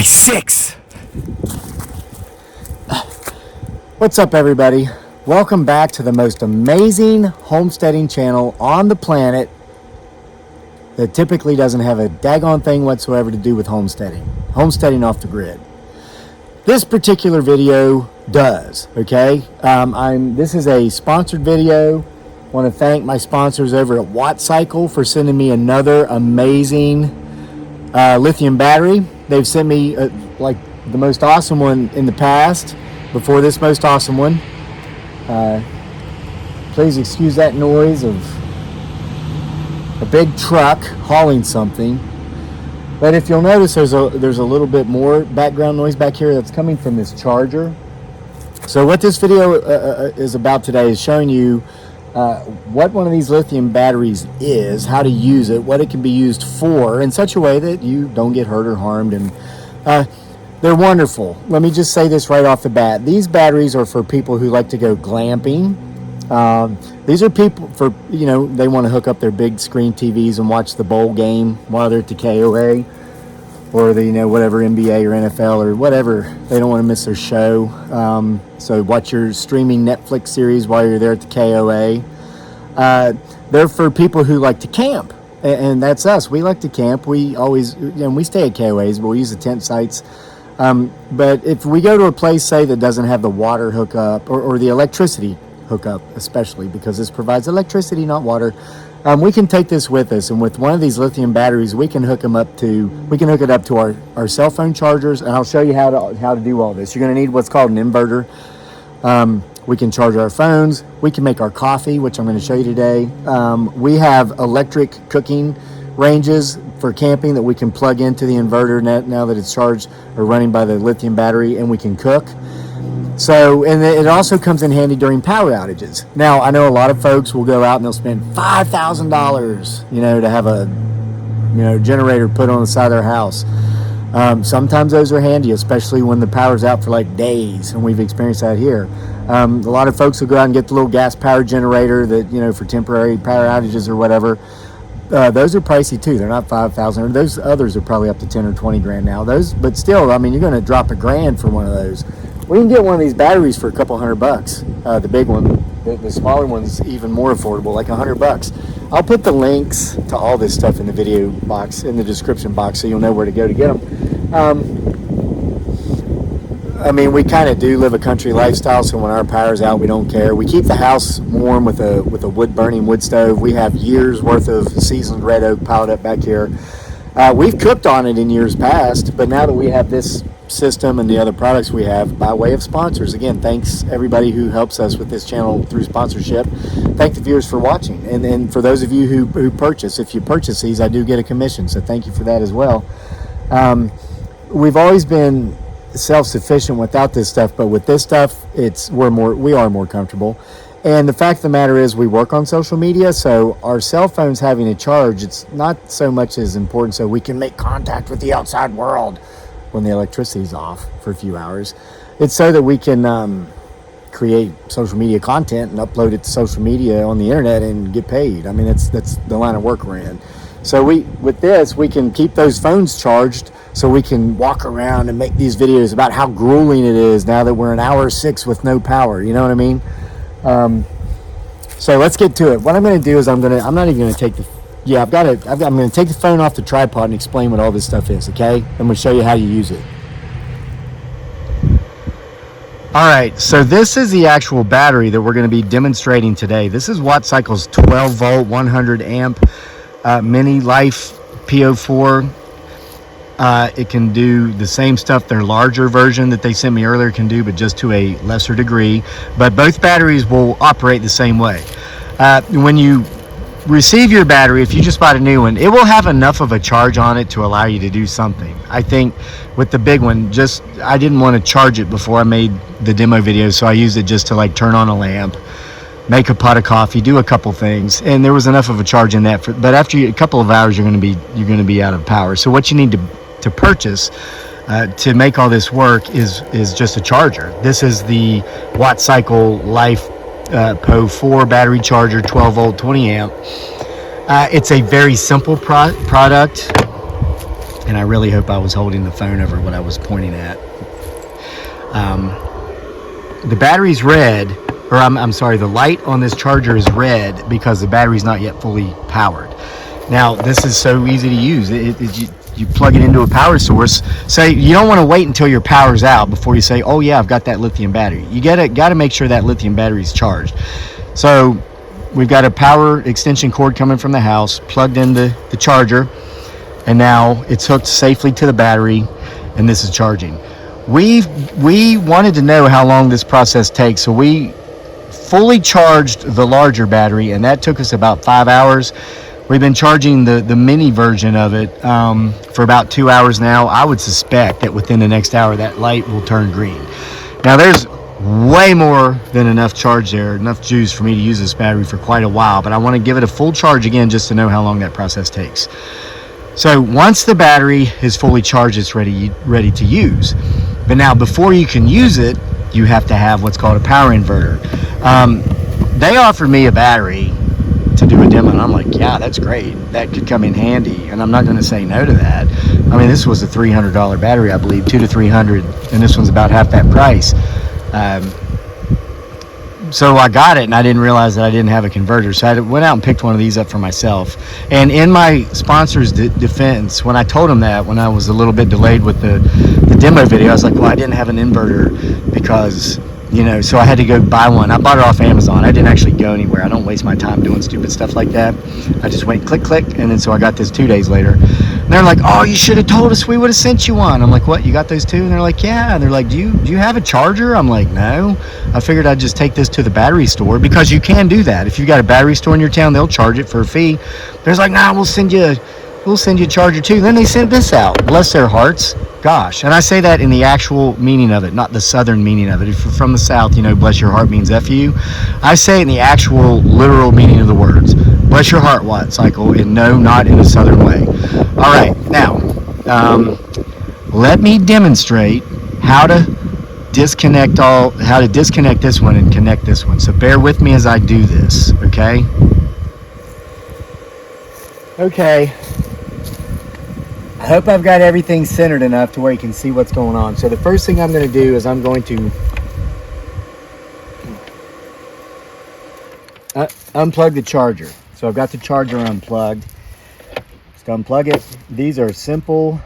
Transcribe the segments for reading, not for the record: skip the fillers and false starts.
my 6. What's up, everybody? Welcome back to the most amazing homesteading channel on the planet that typically doesn't have a daggone thing whatsoever to do with homesteading off the grid. This particular video does, okay? This is a sponsored video. I want to thank my sponsors over at Wattcycle for sending me another amazing lithium battery. They've sent me like the most awesome one in the past, before this most awesome one. Please excuse that noise of a big truck hauling something. But if you'll notice, there's a little bit more background noise back here that's coming from this charger. So what this video is about today is showing you what one of these lithium batteries is, how to use it, what it can be used for in such a way that you don't get hurt or harmed. And they're wonderful. Let me just say this right off the bat. These batteries are for people who like to go glamping. These are people for, they want to hook up their big screen TVs and watch the bowl game while they're at the KOA, or the, whatever, NBA or NFL or whatever. They don't want to miss their show. So watch your streaming Netflix series while you're there at the KOA. They're for people who like to camp. And that's us. We like to camp. We always, we stay at KOAs, but we use the tent sites. But if we go to a place, say, that doesn't have the water hookup or the electricity hookup, especially because this provides electricity, not water, we can take this with us. And with one of these lithium batteries, we can hook it up to our cell phone chargers. And I'll show you how to do all this. You're going to need what's called an inverter. We can charge our phones. We can make our coffee, which I'm going to show you today. We have electric cooking ranges for camping that we can plug into the inverter now that it's charged or running by the lithium battery, and we can cook. So, and it also comes in handy during power outages. Now, I know a lot of folks will go out and they'll spend $5,000, to have a, generator put on the side of their house. Sometimes those are handy, especially when the power's out for like days, and we've experienced that here. A lot of folks will go out and get the little gas powered generator that, for temporary power outages or whatever. Those are pricey too. They're not $5,000. Those others are probably up to 10 or 20 grand now. But still, you're going to drop $1,000 for one of those. We can get one of these batteries for a couple $100. The big one, the smaller one's even more affordable, like $100. I'll put the links to all this stuff in the video box, in the description box, so you'll know where to go to get them. We kind of do live a country lifestyle, so when our power's out, we don't care. We keep the house warm with a wood-burning wood stove. We have years worth of seasoned red oak piled up back here. We've cooked on it in years past, but now that we have this system and the other products we have by way of sponsors, again, thanks everybody who helps us with this channel through sponsorship. Thank the viewers for watching, and for those of you who purchase. If you purchase these, I do get a commission, so thank you for that as well. We've always been self-sufficient without this stuff, but with this stuff, we are more comfortable. And the fact of the matter is, we work on social media, so our cell phones having a charge, it's not so much as important so we can make contact with the outside world when the electricity's off for a few hours. It's so that we can create social media content and upload it to social media on the internet and get paid. That's the line of work we're in. So with this, we can keep those phones charged so we can walk around and make these videos about how grueling it is now that we're in hour 6 with no power. You know what I mean? So let's get to it. What I'm going to do is I'm going to take the phone off the tripod and explain what all this stuff is, okay? I'm going to show you how you use it. All right, so this is the actual battery that we're going to be demonstrating today. This is Wattcycle's 12 volt, 100 amp mini life PO4. It can do the same stuff their larger version that they sent me earlier can do, but just to a lesser degree. But both batteries will operate the same way. When you receive your battery, if you just bought a new one, it will have enough of a charge on it to allow you to do something. I think with the big one, I didn't want to charge it before I made the demo video, so I used it just to turn on a lamp, make a pot of coffee, do a couple things, and there was enough of a charge in that. But after a couple of hours, you're going to be out of power. So what you need to purchase to make all this work is just a charger. This is the Wattcycle Life PO4 battery charger, 12 volt, 20 amp. It's a very simple product. and I really hope I was holding the phone over what I was pointing at. The battery's red, or I'm sorry, the light on this charger is red because the battery's not yet fully powered. Now, this is so easy to use. You plug it into a power source. So you don't want to wait until your power's out before you say, oh yeah, I've got that lithium battery. You gotta make sure that lithium battery is charged. So we've got a power extension cord coming from the house, plugged into the charger, and now it's hooked safely to the battery, and this is charging. We wanted to know how long this process takes, so we fully charged the larger battery, and that took us about 5 hours. We've been charging the mini version of it for about 2 hours now. I would suspect that within the next hour that light will turn green. Now there's way more than enough charge there, enough juice for me to use this battery for quite a while, but I want to give it a full charge again just to know how long that process takes. So once the battery is fully charged, it's ready to use. But now before you can use it, you have to have what's called a power inverter. They offered me a battery to do a demo, and I'm like, yeah, that's great, that could come in handy, and I'm not going to say no to that. I mean, this was a $300 battery, I believe, $200 to $300, and this one's about half that price. So I got it, and I didn't realize that I didn't have a converter, so I went out and picked one of these up for myself. And in my sponsor's defense, when I told him that, when I was a little bit delayed with the demo video, I was like, well, I didn't have an inverter because, you know, so I had to go buy one. I bought it off Amazon. I didn't actually go anywhere. I don't waste my time doing stupid stuff like that. I just went click, click, and then so I got this 2 days later. And they're like, oh, you should have told us, we would have sent you one. I'm like, what, you got those too? And they're like, yeah. And they're like, do you have a charger? I'm like, no. I figured I'd just take this to the battery store, because you can do that. If you've got a battery store in your town, they'll charge it for a fee. They're like, nah, we'll send you a charger too. And then they sent this out. Bless their hearts. Gosh. And I say that in the actual meaning of it, not the southern meaning of it. If you're from the South, you know, bless your heart means F you. I say it in the actual literal meaning of the words. Bless your heart, Wattcycle, and no, not in a southern way. All right, now, let me demonstrate how to disconnect this one and connect this one. So bear with me as I do this, okay? Okay. I hope I've got everything centered enough to where you can see what's going on. So the first thing I'm going to do is I'm going to unplug the charger. So I've got the charger unplugged. Just unplug it. These are simple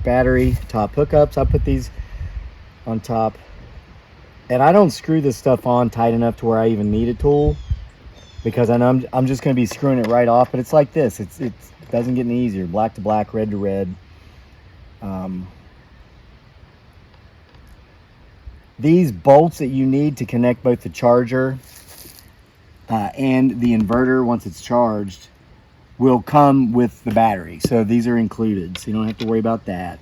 battery top hookups. I put these on top, and I don't screw this stuff on tight enough to where I even need a tool, because I know I'm just going to be screwing it right off. But it's like this. It doesn't get any easier. Black to black, red to red. These bolts that you need to connect both the charger and the inverter once it's charged will come with the battery. So these are included, so you don't have to worry about that.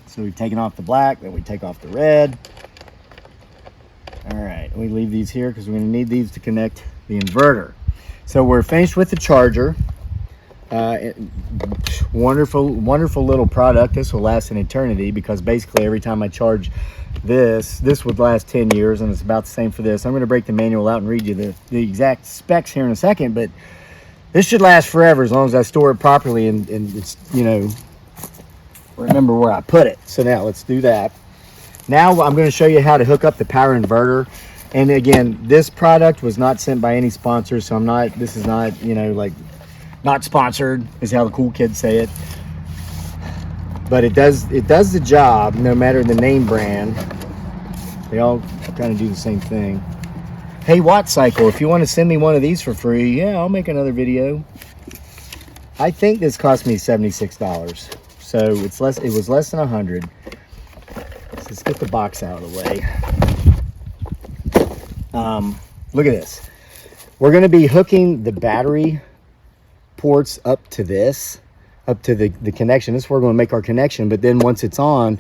So we've taken off the black, then we take off the red. All right, we leave these here because we're going to need these to connect the inverter. So we're finished with the charger. Wonderful little product. This will last an eternity, because basically every time I charge this would last 10 years, and it's about the same for this. I'm going to break the manual out and read you the exact specs here in a second, but this should last forever as long as I store it properly and it's, you know, remember where I put it. So now let's do that. Now I'm going to show you how to hook up the power inverter. And again, this product was not sent by any sponsor, so this is not, you know, like, not sponsored is how the cool kids say it. But it does the job, no matter the name brand. They all kind of do the same thing. Hey, Wattcycle, if you want to send me one of these for free, yeah, I'll make another video. I think this cost me $76, so it was less than 100. Let's get the box out of the way. Look at this. We're going to be hooking the battery ports up to the connection. This is where we're going to make our connection, but then once it's on,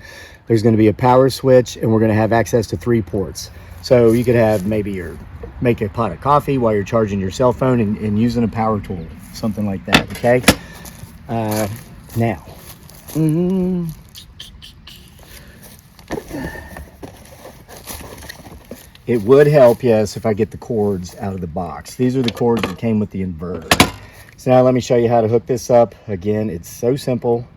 there's going to be a power switch, and we're going to have access to 3 ports. So you could have make a pot of coffee while you're charging your cell phone and using a power tool, something like that, okay? Now, it would help, yes, if I get the cords out of the box. These are the cords that came with the inverter. So now let me show you how to hook this up. Again, it's so simple.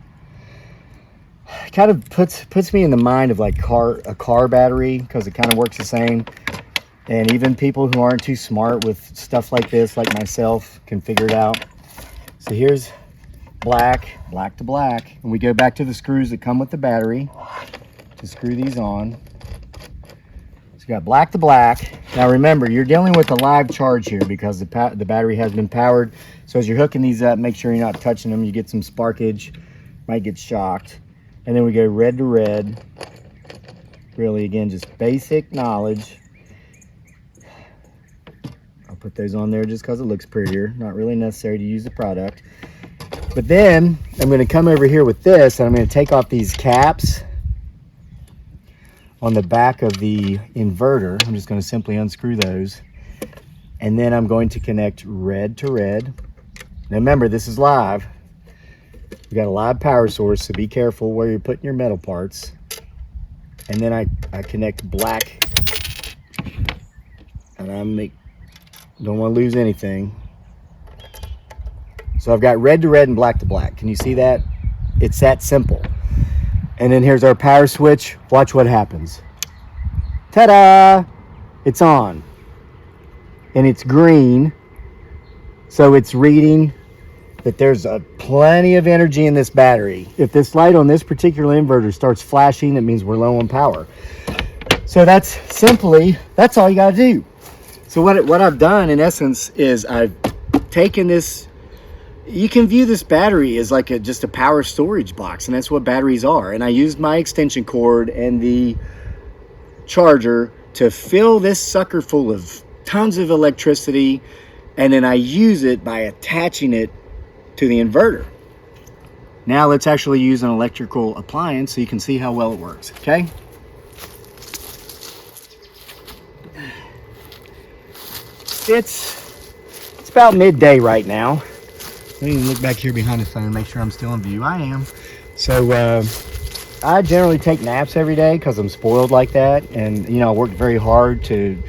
kind of puts me in the mind of like a car battery, because it kind of works the same. And even people who aren't too smart with stuff like this, like myself, can figure it out. So here's black to black, and we go back to the screws that come with the battery to screw these on. So you got black to black. Now remember, you're dealing with a live charge here because the battery has been powered. So as you're hooking these up, make sure you're not touching them. You get some sparkage, might get shocked. And then we go red to red. Really, again, just basic knowledge. I'll put those on there just because it looks prettier. Not really necessary to use the product. But then I'm going to come over here with this, and I'm going to take off these caps on the back of the inverter. I'm just going to simply unscrew those. And then I'm going to connect red to red. Now remember, this is live. We got a live power source, so be careful where you're putting your metal parts. And then I connect black. And don't want to lose anything. So I've got red to red and black to black. Can you see that? It's that simple. And then here's our power switch. Watch what happens. Ta-da! It's on. And it's green. So it's reading that there's plenty of energy in this battery. If this light on this particular inverter starts flashing, it means we're low on power. So that's all you gotta do. So what I've done in essence is I've taken this. You can view this battery as like just a power storage box, and that's what batteries are. And I used my extension cord and the charger to fill this sucker full of tons of electricity, and then I use it by attaching it to the inverter. Now let's actually use an electrical appliance so you can see how well it works, okay? It's about midday right now. Let me look back here behind the phone, make sure I'm still in view. I am. So I generally take naps every day because I'm spoiled like that. And, you know, I worked very hard to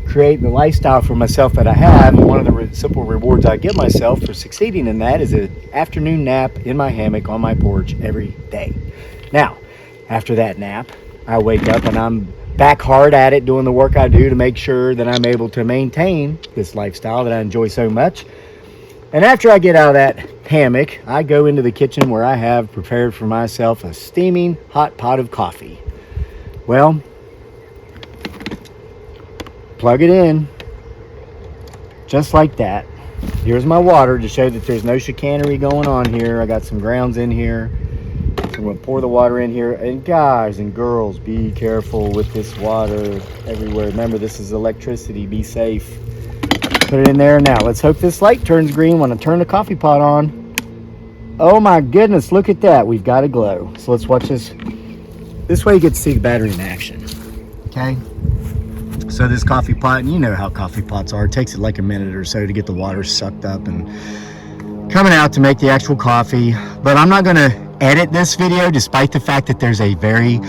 create the lifestyle for myself that I have. And one of the simple rewards I give myself for succeeding in that is an afternoon nap in my hammock on my porch every day. Now, after that nap, I wake up and I'm back hard at it doing the work I do to make sure that I'm able to maintain this lifestyle that I enjoy so much. And after I get out of that hammock, I go into the kitchen where I have prepared for myself a steaming hot pot of coffee. Well, plug it in, just like that. Here's my water to show that there's no chicanery going on here. I got some grounds in here. So I'm going to pour the water in here. And guys and girls, be careful with this water everywhere. Remember, this is electricity. Be safe. Put it in there. Now let's hope this light turns green when I turn the coffee pot on. Oh my goodness, look at that. We've got a glow. So let's watch this. This way you get to see the battery in action. Okay. So this coffee pot, and you know how coffee pots are. It takes it like a minute or so to get the water sucked up and coming out to make the actual coffee. But I'm not going to edit this video despite the fact that there's a very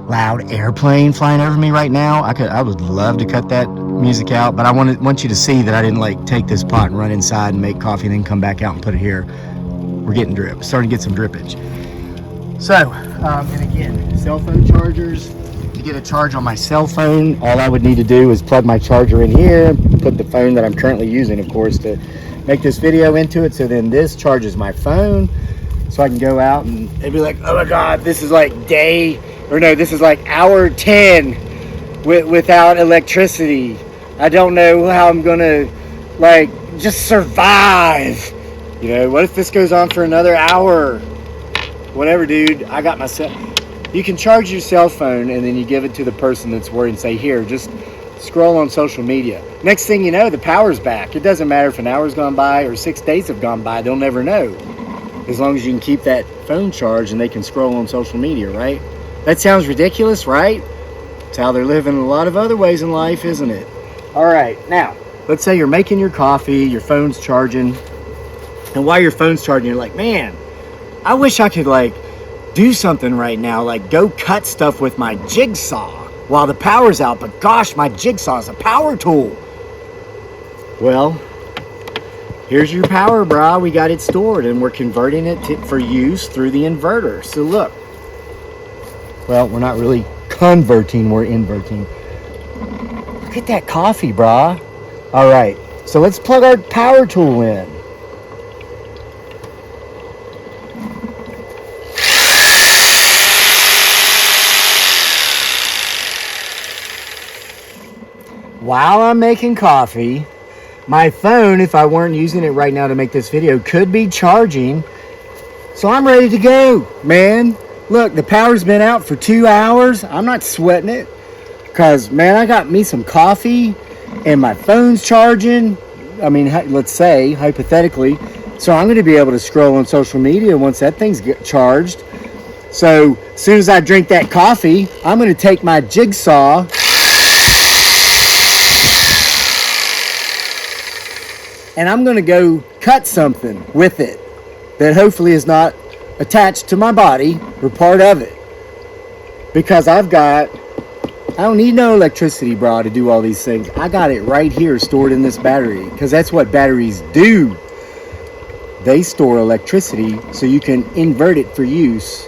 loud airplane flying over me right now. I would love to cut that music out, but I want you to see that I didn't like take this pot and run inside and make coffee and then come back out and put it here. We're getting drip, starting to get some drippage. So, and again, cell phone chargers. To get a charge on my cell phone, all I would need to do is plug my charger in here, put the phone that I'm currently using, of course, to make this video into it. So then this charges my phone, so I can go out and it'd be like, oh my God, this is like this is like hour 10 without electricity. I don't know how I'm gonna like just survive. You know, what if this goes on for another hour? Whatever, dude. I got myself. You can charge your cell phone and then you give it to the person that's worried and say, here, just scroll on social media. Next thing you know, the power's back. It doesn't matter if an hour's gone by or 6 days have gone by. They'll never know. As long as you can keep that phone charged and they can scroll on social media, right? That sounds ridiculous, right? It's how they're living in a lot of other ways in life, isn't it? All right, now, let's say you're making your coffee, your phone's charging, and while your phone's charging, you're like, man, I wish I could like do something right now, like go cut stuff with my jigsaw while the power's out, but gosh, my jigsaw is a power tool. Well, here's your power, brah. We got it stored and we're converting it for use through the inverter. So look, Well, we're not really converting, we're inverting. Look at that coffee, brah. All right, so let's plug our power tool in. While I'm making coffee, my phone, if I weren't using it right now to make this video, could be charging. So I'm ready to go, man. Look, the power's been out for 2 hours. I'm not sweating it because, man, I got me some coffee and my phone's charging. I mean, let's say, hypothetically. So I'm going to be able to scroll on social media once that thing's get charged. So as soon as I drink that coffee, I'm going to take my jigsaw and I'm going to go cut something with it that hopefully is not attached to my body or part of it. Because I don't need no electricity, bro, to do all these things. I got it right here stored in this battery because that's what batteries do. They store electricity so you can invert it for use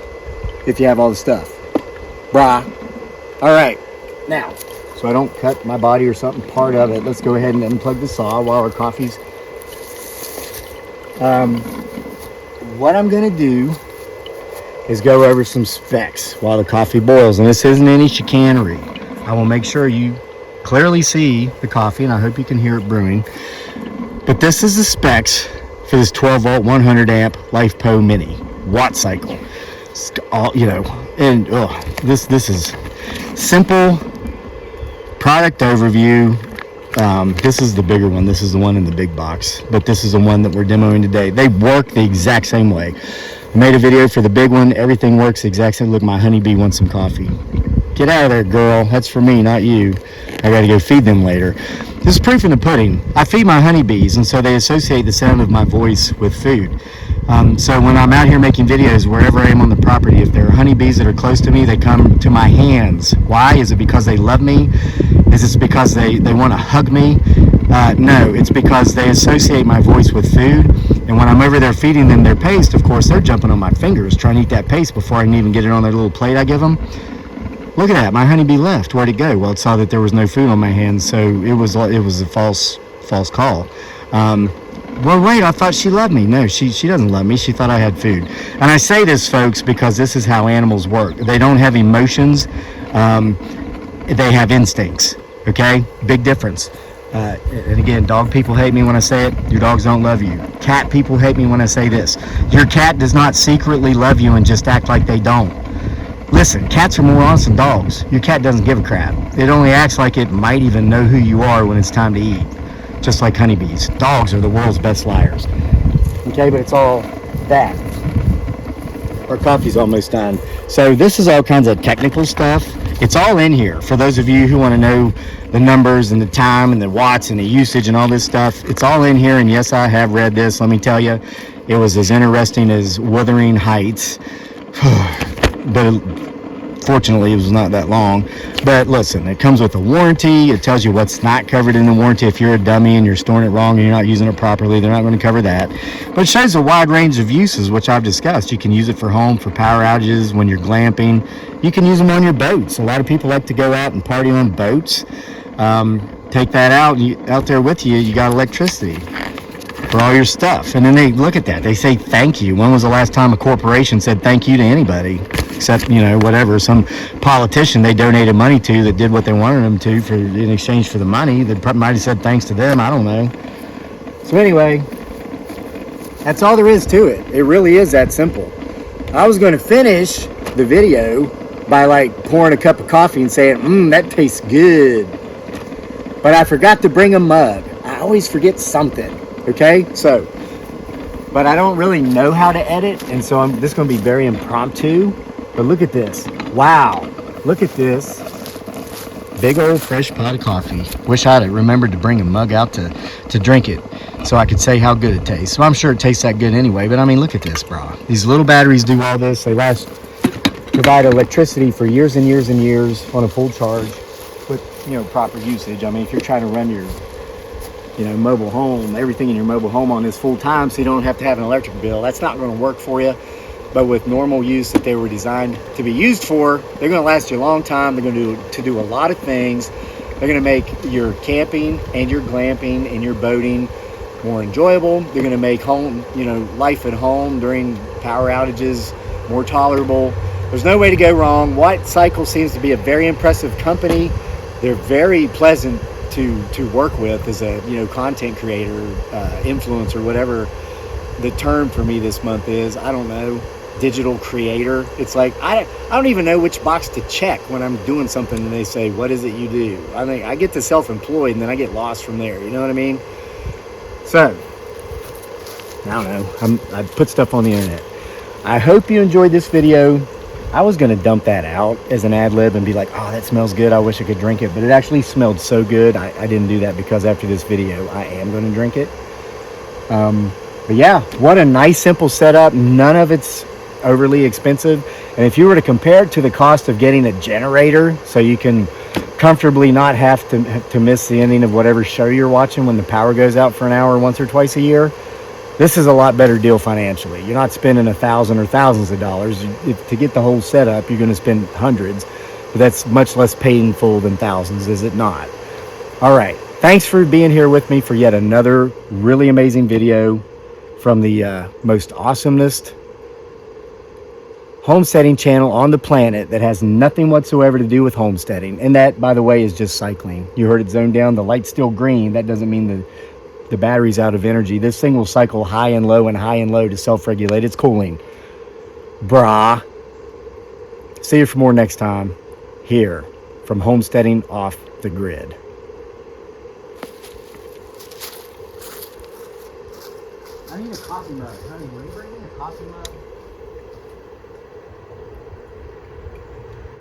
if you have all the stuff. Brah. All right. Now, so I don't cut my body or something part of it, let's go ahead and unplug the saw while our coffee's what I'm going to do is go over some specs while the coffee boils. And this isn't any chicanery. I will make sure you clearly see the coffee, and I hope you can hear it brewing. But this is the specs for this 12 volt 100 amp LifePo Mini Wattcycle. All, you know, and this is simple product overview. This is the bigger one. This is the one in the big box, but this is the one that we're demoing today. They work the exact same way. I made a video for the big one. Everything works the exact same. Look, my honeybee wants some coffee. Get out of there, girl. That's for me, not you. I got to go feed them later. This is proof in the pudding. I feed my honeybees, and so they associate the sound of my voice with food. So when I'm out here making videos, wherever I am on the property, if there are honeybees that are close to me, they come to my hands. Why? Is it because they love me? Is it because they want to hug me? No, it's because they associate my voice with food. And when I'm over there feeding them their paste, of course, they're jumping on my fingers trying to eat that paste before I can even get it on their little plate I give them. Look at that. My honeybee left. Where'd it go? Well, it saw that there was no food on my hands, so it was a false call. Well, wait, I thought she loved me. No, she doesn't love me. She thought I had food. And I say this, folks, because this is how animals work. They don't have emotions. They have instincts. Okay? Big difference. And again, dog people hate me when I say it. Your dogs don't love you. Cat people hate me when I say this. Your cat does not secretly love you and just act like they don't. Listen, cats are more honest than dogs. Your cat doesn't give a crap. It only acts like it might even know who you are when it's time to eat. Just like honeybees. Dogs are the world's best liars. Okay, but it's all that. Our coffee's almost done. So this is all kinds of technical stuff. It's all in here. For those of you who want to know the numbers and the time and the watts and the usage and all this stuff, it's all in here. And yes, I have read this. Let me tell you, it was as interesting as Wuthering Heights. But fortunately, it was not that long. But listen, it comes with a warranty. It tells you what's not covered in the warranty. If you're a dummy and you're storing it wrong and you're not using it properly, they're not going to cover that. But it shows a wide range of uses, which I've discussed. You can use it for home, for power outages, when you're glamping. You can use them on your boats. A lot of people like to go out and party on boats. Take that out there with you. You got electricity for all your stuff. And then they look at that. They say thank you. When was the last time a corporation said thank you to anybody? Except, whatever, some politician they donated money to that did what they wanted them to in exchange for the money. They might have said thanks to them. I don't know. So anyway, that's all there is to it. It really is that simple. I was going to finish the video by pouring a cup of coffee and saying, that tastes good. But I forgot to bring a mug. I always forget something. Okay? So, but I don't really know how to edit. And so this is going to be very impromptu. But look at this. Wow. Look at this. Big old fresh pot of coffee. Wish I'd remembered to bring a mug out to drink it so I could say how good it tastes. Well, I'm sure it tastes that good anyway, but I mean, look at this, bro. These little batteries do all this. They provide electricity for years and years and years on a full charge with, proper usage. I mean, if you're trying to run your, mobile home, everything in your mobile home on this full time so you don't have to have an electric bill, that's not going to work for you. but with normal use that they were designed to be used for, they're going to last you a long time. They're going to do a lot of things. They're going to make your camping and your glamping and your boating more enjoyable. They're going to make home, life at home during power outages more tolerable. There's no way to go wrong. Wattcycle seems to be a very impressive company. They're very pleasant to work with as a content creator, influencer, whatever the term for me this month is. I don't know. Digital creator. It's like I don't even know which box to check when I'm doing something and they say, what is it you do? I think I get to self-employed and then I get lost from there. You know what I mean? So I don't know. I put stuff on the internet. I hope you enjoyed this video. I was going to dump that out as an ad lib and be like, oh, that smells good. I wish I could drink it. But it actually smelled so good. I didn't do that because after this video, I am going to drink it. But yeah, what a nice, simple setup. None of it's overly expensive. And if you were to compare it to the cost of getting a generator so you can comfortably not have to miss the ending of whatever show you're watching when the power goes out for an hour once or twice a year, this is a lot better deal financially. You're not spending $1,000 or thousands of dollars. To get the whole setup, you're going to spend hundreds, but that's much less painful than thousands, is it not? All right. Thanks for being here with me for yet another really amazing video from the most awesomest homesteading channel on the planet that has nothing whatsoever to do with homesteading. And that, by the way, is just cycling. You heard it zoned down. The light's still green. That doesn't mean the battery's out of energy. This thing will cycle high and low to self-regulate. It's cooling. Brah. See you for more next time here from Homesteading Off the Grid. I need a coffee mug. Honey, will you bring me a coffee mug?